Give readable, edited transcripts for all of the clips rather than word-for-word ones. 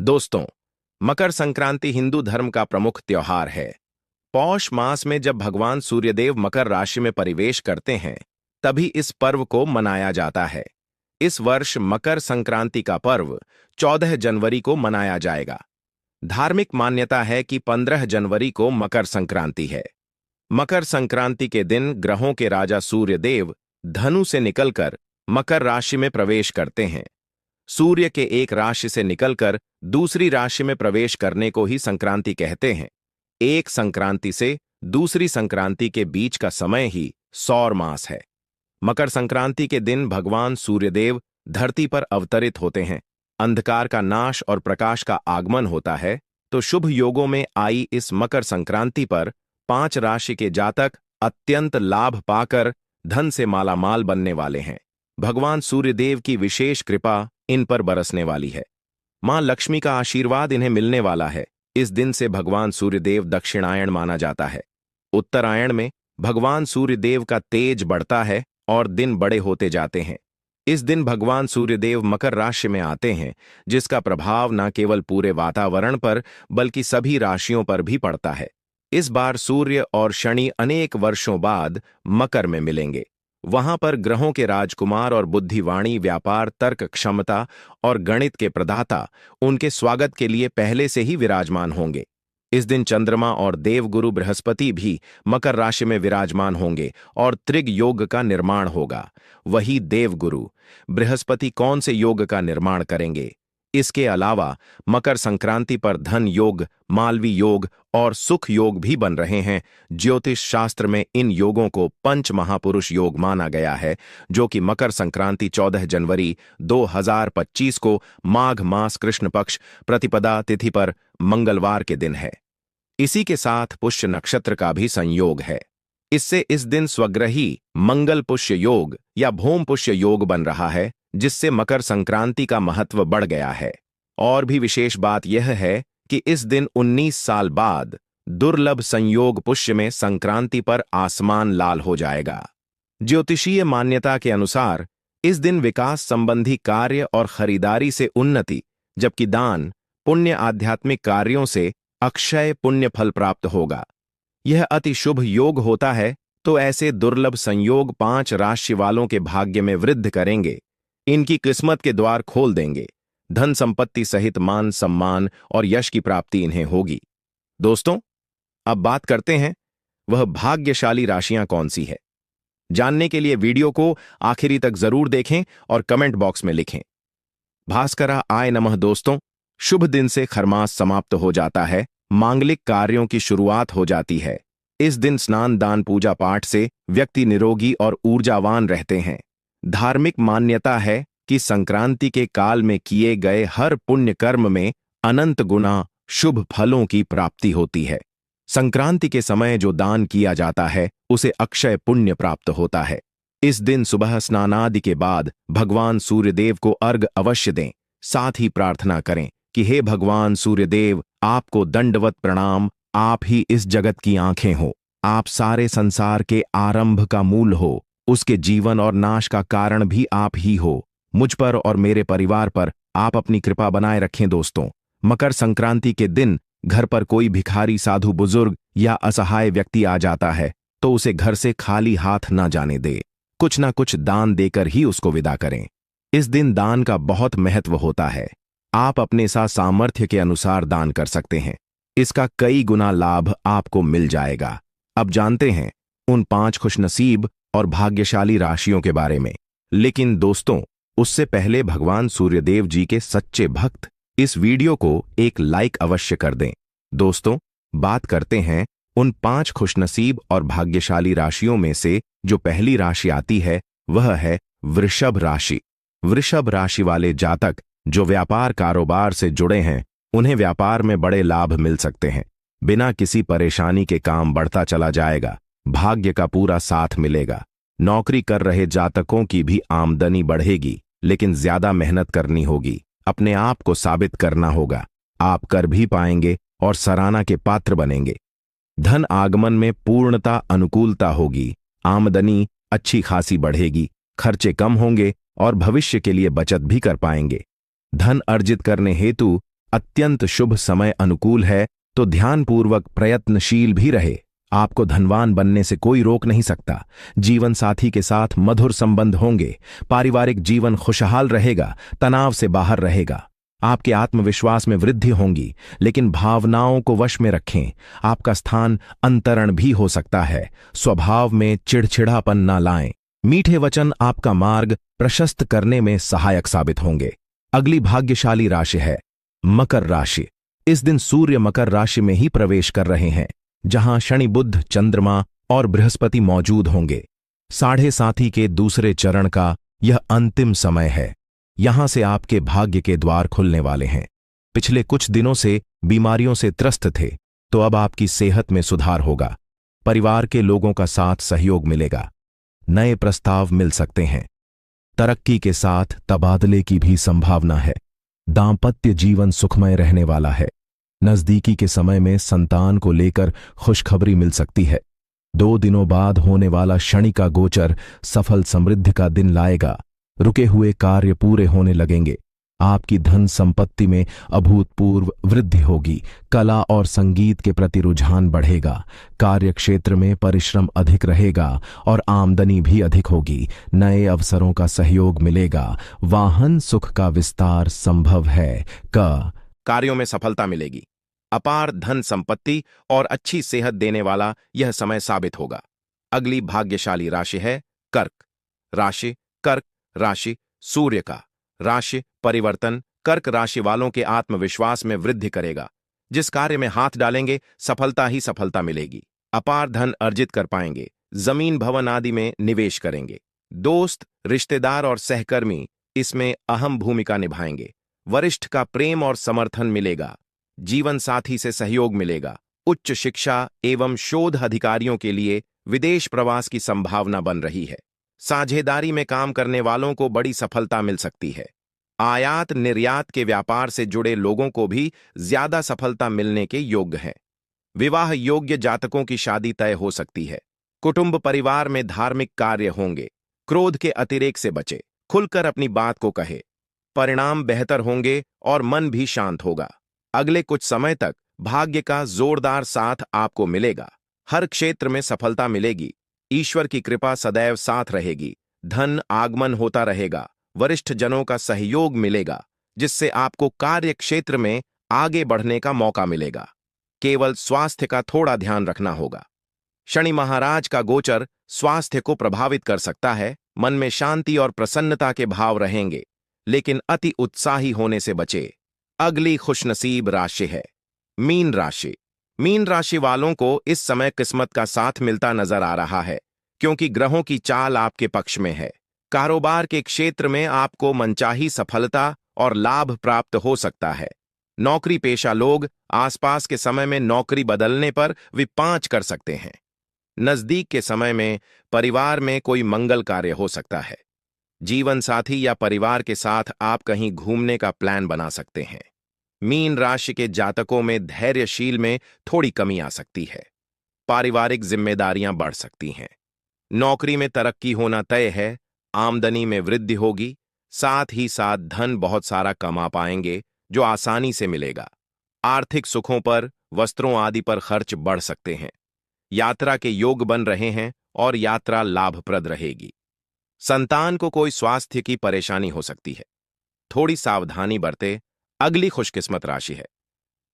दोस्तों, मकर संक्रांति हिंदू धर्म का प्रमुख त्योहार है। पौष मास में जब भगवान सूर्यदेव मकर राशि में प्रवेश करते हैं, तभी इस पर्व को मनाया जाता है। इस वर्ष मकर संक्रांति का पर्व 14 जनवरी को मनाया जाएगा। धार्मिक मान्यता है कि 15 जनवरी को मकर संक्रांति है। मकर संक्रांति के दिन ग्रहों के राजा सूर्यदेव धनु से निकलकर मकर राशि में प्रवेश करते हैं। सूर्य के एक राशि से निकलकर दूसरी राशि में प्रवेश करने को ही संक्रांति कहते हैं। एक संक्रांति से दूसरी संक्रांति के बीच का समय ही सौर मास है। मकर संक्रांति के दिन भगवान सूर्यदेव धरती पर अवतरित होते हैं। अंधकार का नाश और प्रकाश का आगमन होता है। तो शुभ योगों में आई इस मकर संक्रांति पर 5 राशि के जातक अत्यंत लाभ पाकर धन से मालामाल बनने वाले हैं। भगवान सूर्यदेव की विशेष कृपा इन पर बरसने वाली है। मां लक्ष्मी का आशीर्वाद इन्हें मिलने वाला है। इस दिन से भगवान सूर्यदेव दक्षिणायण माना जाता है। उत्तरायण में भगवान सूर्यदेव का तेज बढ़ता है और दिन बड़े होते जाते हैं। इस दिन भगवान सूर्यदेव मकर राशि में आते हैं, जिसका प्रभाव न केवल पूरे वातावरण पर बल्कि सभी राशियों पर भी पड़ता है। इस बार सूर्य और शनि अनेक वर्षों बाद मकर में मिलेंगे। वहां पर ग्रहों के राजकुमार और बुद्धिवाणी, व्यापार, तर्क क्षमता और गणित के प्रदाता उनके स्वागत के लिए पहले से ही विराजमान होंगे। इस दिन चंद्रमा और देवगुरु बृहस्पति भी मकर राशि में विराजमान होंगे और त्रिग योग का निर्माण होगा। वही देवगुरु बृहस्पति कौन से योग का निर्माण करेंगे? इसके अलावा मकर संक्रांति पर धन योग, मालवी योग और सुख योग भी बन रहे हैं। ज्योतिष शास्त्र में इन योगों को पंच महापुरुष योग माना गया है, जो कि मकर संक्रांति 14 जनवरी 2025 को माघ मास कृष्ण पक्ष प्रतिपदा तिथि पर मंगलवार के दिन है। इसी के साथ पुष्य नक्षत्र का भी संयोग है। इससे इस दिन स्वग्रही मंगल पुष्य योग या भौम पुष्य योग बन रहा है, जिससे मकर संक्रांति का महत्व बढ़ गया है। और भी विशेष बात यह है कि इस दिन 19 साल बाद दुर्लभ संयोग पुष्य में संक्रांति पर आसमान लाल हो जाएगा। ज्योतिषीय मान्यता के अनुसार इस दिन विकास संबंधी कार्य और खरीदारी से उन्नति, जबकि दान पुण्य आध्यात्मिक कार्यों से अक्षय पुण्य फल प्राप्त होगा। यह अति शुभ योग होता है। तो ऐसे दुर्लभ संयोग 5 राशि वालों के भाग्य में वृद्धि करेंगे। इनकी किस्मत के द्वार खोल देंगे। धन संपत्ति सहित मान सम्मान और यश की प्राप्ति इन्हें होगी। दोस्तों, अब बात करते हैं वह भाग्यशाली राशियां कौन सी है। जानने के लिए वीडियो को आखिरी तक जरूर देखें और कमेंट बॉक्स में लिखें। भास्करा आय नमः। दोस्तों, शुभ दिन से खरमास समाप्त हो जाता है। मांगलिक कार्यों की शुरुआत हो जाती है। इस दिन स्नान, दान, पूजा पाठ से व्यक्ति निरोगी और ऊर्जावान रहते हैं। धार्मिक मान्यता है कि संक्रांति के काल में किए गए हर पुण्य कर्म में अनंत गुना शुभ फलों की प्राप्ति होती है। संक्रांति के समय जो दान किया जाता है, उसे अक्षय पुण्य प्राप्त होता है। इस दिन सुबह स्नानादि के बाद भगवान सूर्यदेव को अर्घ्य अवश्य दें। साथ ही प्रार्थना करें कि हे भगवान सूर्यदेव, आपको दंडवत प्रणाम। आप ही इस जगत की आंखें हो। आप सारे संसार के आरंभ का मूल हो। उसके जीवन और नाश का कारण भी आप ही हो। मुझ पर और मेरे परिवार पर आप अपनी कृपा बनाए रखें। दोस्तों, मकर संक्रांति के दिन घर पर कोई भिखारी, साधु, बुजुर्ग या असहाय व्यक्ति आ जाता है, तो उसे घर से खाली हाथ ना जाने दे। कुछ ना कुछ दान देकर ही उसको विदा करें। इस दिन दान का बहुत महत्व होता है। आप अपने सामर्थ्य के अनुसार दान कर सकते हैं। इसका कई गुना लाभ आपको मिल जाएगा। अब जानते हैं उन 5 खुशनसीब और भाग्यशाली राशियों के बारे में। लेकिन दोस्तों, उससे पहले भगवान सूर्यदेव जी के सच्चे भक्त इस वीडियो को एक लाइक अवश्य कर दें। दोस्तों, बात करते हैं उन 5 खुशनसीब और भाग्यशाली राशियों में से जो पहली राशि आती है, वह है वृषभ राशि। वृषभ राशि वाले जातक जो व्यापार कारोबार से जुड़े हैं, उन्हें व्यापार में बड़े लाभ मिल सकते हैं। बिना किसी परेशानी के काम बढ़ता चला जाएगा। भाग्य का पूरा साथ मिलेगा। नौकरी कर रहे जातकों की भी आमदनी बढ़ेगी, लेकिन ज्यादा मेहनत करनी होगी। अपने आप को साबित करना होगा। आप कर भी पाएंगे और सराहना के पात्र बनेंगे। धन आगमन में पूर्णता अनुकूलता होगी। आमदनी अच्छी खासी बढ़ेगी। खर्चे कम होंगे और भविष्य के लिए बचत भी कर पाएंगे। धन अर्जित करने हेतु अत्यंत शुभ समय अनुकूल है, तो ध्यानपूर्वक प्रयत्नशील भी रहे। आपको धनवान बनने से कोई रोक नहीं सकता। जीवन साथी के साथ मधुर संबंध होंगे। पारिवारिक जीवन खुशहाल रहेगा, तनाव से बाहर रहेगा। आपके आत्मविश्वास में वृद्धि होंगी, लेकिन भावनाओं को वश में रखें। आपका स्थान अंतरण भी हो सकता है। स्वभाव में चिड़चिड़ापन ना लाएं। मीठे वचन आपका मार्ग प्रशस्त करने में सहायक साबित होंगे। अगली भाग्यशाली राशि है मकर राशि। इस दिन सूर्य मकर राशि में ही प्रवेश कर रहे हैं, जहां शनि, बुध, चंद्रमा और बृहस्पति मौजूद होंगे। साढ़े साथी के दूसरे चरण का यह अंतिम समय है। यहां से आपके भाग्य के द्वार खुलने वाले हैं। पिछले कुछ दिनों से बीमारियों से त्रस्त थे, तो अब आपकी सेहत में सुधार होगा। परिवार के लोगों का साथ सहयोग मिलेगा। नए प्रस्ताव मिल सकते हैं। तरक्की के साथ तबादले की भी संभावना है। दांपत्य जीवन सुखमय रहने वाला है। नजदीकी के समय में संतान को लेकर खुशखबरी मिल सकती है। 2 दिनों बाद होने वाला शनि का गोचर सफल समृद्धि का दिन लाएगा। रुके हुए कार्य पूरे होने लगेंगे। आपकी धन संपत्ति में अभूतपूर्व वृद्धि होगी। कला और संगीत के प्रति रुझान बढ़ेगा। कार्य क्षेत्र में परिश्रम अधिक रहेगा और आमदनी भी अधिक होगी। नए अवसरों का सहयोग मिलेगा। वाहन सुख का विस्तार संभव है। कार्यों में सफलता मिलेगी। अपार धन संपत्ति और अच्छी सेहत देने वाला यह समय साबित होगा। अगली भाग्यशाली राशि है कर्क राशि। कर्क राशि सूर्य का राशि परिवर्तन कर्क राशि वालों के आत्मविश्वास में वृद्धि करेगा। जिस कार्य में हाथ डालेंगे सफलता ही सफलता मिलेगी। अपार धन अर्जित कर पाएंगे। जमीन भवन आदि में निवेश करेंगे। दोस्त, रिश्तेदार और सहकर्मी इसमें अहम भूमिका निभाएंगे। वरिष्ठ का प्रेम और समर्थन मिलेगा। जीवन साथी से सहयोग मिलेगा। उच्च शिक्षा एवं शोध अधिकारियों के लिए विदेश प्रवास की संभावना बन रही है। साझेदारी में काम करने वालों को बड़ी सफलता मिल सकती है। आयात निर्यात के व्यापार से जुड़े लोगों को भी ज्यादा सफलता मिलने के योग्य है। विवाह योग्य जातकों की शादी तय हो सकती है। कुटुंब परिवार में धार्मिक कार्य होंगे। क्रोध के अतिरेक से बचे। खुलकर अपनी बात को कहे। परिणाम बेहतर होंगे और मन भी शांत होगा। अगले कुछ समय तक भाग्य का जोरदार साथ आपको मिलेगा। हर क्षेत्र में सफलता मिलेगी। ईश्वर की कृपा सदैव साथ रहेगी। धन आगमन होता रहेगा। वरिष्ठ जनों का सहयोग मिलेगा, जिससे आपको कार्य क्षेत्र में आगे बढ़ने का मौका मिलेगा। केवल स्वास्थ्य का थोड़ा ध्यान रखना होगा। शनि महाराज का गोचर स्वास्थ्य को प्रभावित कर सकता है। मन में शांति और प्रसन्नता के भाव रहेंगे, लेकिन अति उत्साही होने से बचे। अगली खुशनसीब राशि है मीन राशि। मीन राशि वालों को इस समय किस्मत का साथ मिलता नजर आ रहा है, क्योंकि ग्रहों की चाल आपके पक्ष में है। कारोबार के क्षेत्र में आपको मनचाही सफलता और लाभ प्राप्त हो सकता है। नौकरी पेशा लोग आसपास के समय में नौकरी बदलने पर विपांच कर सकते हैं। नजदीक के समय में परिवार में कोई मंगल कार्य हो सकता है। जीवन साथी या परिवार के साथ आप कहीं घूमने का प्लान बना सकते हैं। मीन राशि के जातकों में धैर्यशील में थोड़ी कमी आ सकती है। पारिवारिक जिम्मेदारियां बढ़ सकती हैं। नौकरी में तरक्की होना तय है। आमदनी में वृद्धि होगी। साथ ही साथ धन बहुत सारा कमा पाएंगे, जो आसानी से मिलेगा। आर्थिक सुखों पर, वस्त्रों आदि पर खर्च बढ़ सकते हैं। यात्रा के योग बन रहे हैं और यात्रा लाभप्रद रहेगी। संतान को कोई स्वास्थ्य की परेशानी हो सकती है। थोड़ी सावधानी बरते। अगली खुशकिस्मत राशि है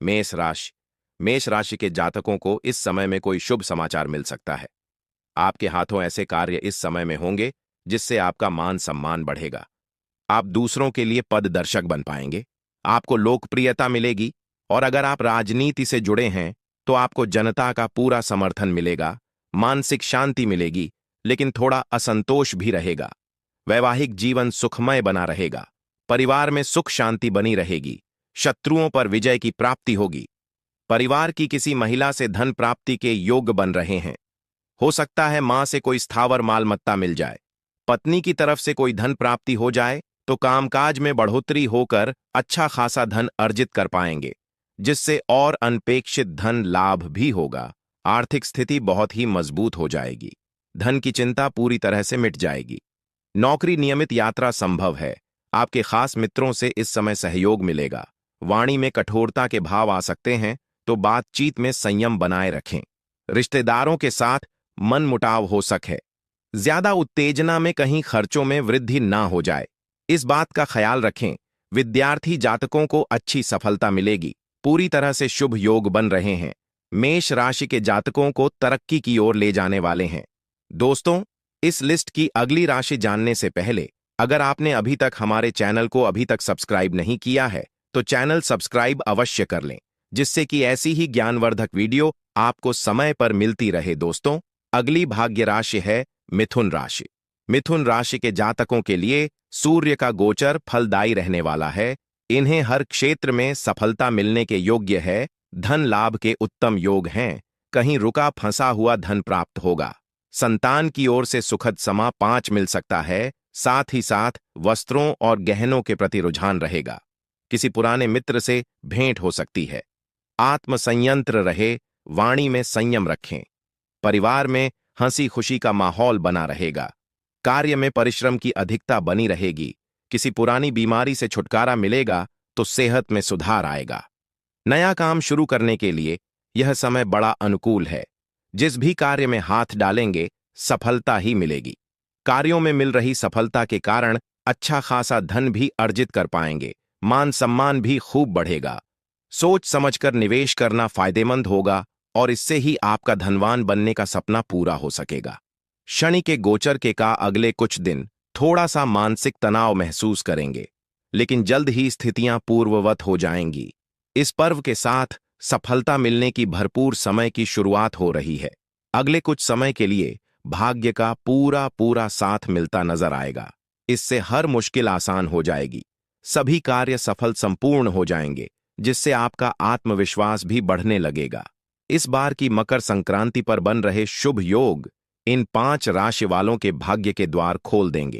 मेष राशि। मेष राशि के जातकों को इस समय में कोई शुभ समाचार मिल सकता है। आपके हाथों ऐसे कार्य इस समय में होंगे जिससे आपका मान सम्मान बढ़ेगा। आप दूसरों के लिए पददर्शक बन पाएंगे। आपको लोकप्रियता मिलेगी, और अगर आप राजनीति से जुड़े हैं तो आपको जनता का पूरा समर्थन मिलेगा। मानसिक शांति मिलेगी, लेकिन थोड़ा असंतोष भी रहेगा। वैवाहिक जीवन सुखमय बना रहेगा। परिवार में सुख शांति बनी रहेगी। शत्रुओं पर विजय की प्राप्ति होगी। परिवार की किसी महिला से धन प्राप्ति के योग बन रहे हैं। हो सकता है मां से कोई स्थावर मालमत्ता मिल जाए। पत्नी की तरफ से कोई धन प्राप्ति हो जाए तो कामकाज में बढ़ोतरी होकर अच्छा खासा धन अर्जित कर पाएंगे, जिससे और अनपेक्षित धन लाभ भी होगा। आर्थिक स्थिति बहुत ही मजबूत हो जाएगी। धन की चिंता पूरी तरह से मिट जाएगी। नौकरी नियमित यात्रा संभव है। आपके खास मित्रों से इस समय सहयोग मिलेगा। वाणी में कठोरता के भाव आ सकते हैं, तो बातचीत में संयम बनाए रखें। रिश्तेदारों के साथ मनमुटाव हो सके। ज्यादा उत्तेजना में कहीं खर्चों में वृद्धि ना हो जाए, इस बात का ख्याल रखें। विद्यार्थी जातकों को अच्छी सफलता मिलेगी, पूरी तरह से शुभ योग बन रहे हैं। मेष राशि के जातकों को तरक्की की ओर ले जाने वाले हैं। दोस्तों, इस लिस्ट की अगली राशि जानने से पहले अगर आपने अभी तक हमारे चैनल को अभी तक सब्सक्राइब नहीं किया है तो चैनल सब्सक्राइब अवश्य कर लें, जिससे कि ऐसी ही ज्ञानवर्धक वीडियो आपको समय पर मिलती रहे। दोस्तों, अगली भाग्य राशि है मिथुन राशि। मिथुन राशि के जातकों के लिए सूर्य का गोचर फलदायी रहने वाला है। इन्हें हर क्षेत्र में सफलता मिलने के योग्य है। धन लाभ के उत्तम योग हैं। कहीं रुका फंसा हुआ धन प्राप्त होगा। संतान की ओर से सुखद समा 5 मिल सकता है। साथ ही साथ वस्त्रों और गहनों के प्रति रुझान रहेगा। किसी पुराने मित्र से भेंट हो सकती है। आत्म संयंत्र रहे, वाणी में संयम रखें। परिवार में हंसी खुशी का माहौल बना रहेगा। कार्य में परिश्रम की अधिकता बनी रहेगी। किसी पुरानी बीमारी से छुटकारा मिलेगा तो सेहत में सुधार आएगा। नया काम शुरू करने के लिए यह समय बड़ा अनुकूल है। जिस भी कार्य में हाथ डालेंगे सफलता ही मिलेगी। कार्यों में मिल रही सफलता के कारण अच्छा खासा धन भी अर्जित कर पाएंगे। मान सम्मान भी खूब बढ़ेगा। सोच समझकर निवेश करना फायदेमंद होगा और इससे ही आपका धनवान बनने का सपना पूरा हो सकेगा। शनि के गोचर के का अगले कुछ दिन थोड़ा सा मानसिक तनाव महसूस करेंगे, लेकिन जल्द ही स्थितियां पूर्ववत हो जाएंगी। इस पर्व के साथ सफलता मिलने की भरपूर समय की शुरुआत हो रही है। अगले कुछ समय के लिए भाग्य का पूरा पूरा साथ मिलता नजर आएगा। इससे हर मुश्किल आसान हो जाएगी। सभी कार्य सफल संपूर्ण हो जाएंगे, जिससे आपका आत्मविश्वास भी बढ़ने लगेगा। इस बार की मकर संक्रांति पर बन रहे शुभ योग इन 5 राशि वालों के भाग्य के द्वार खोल देंगे।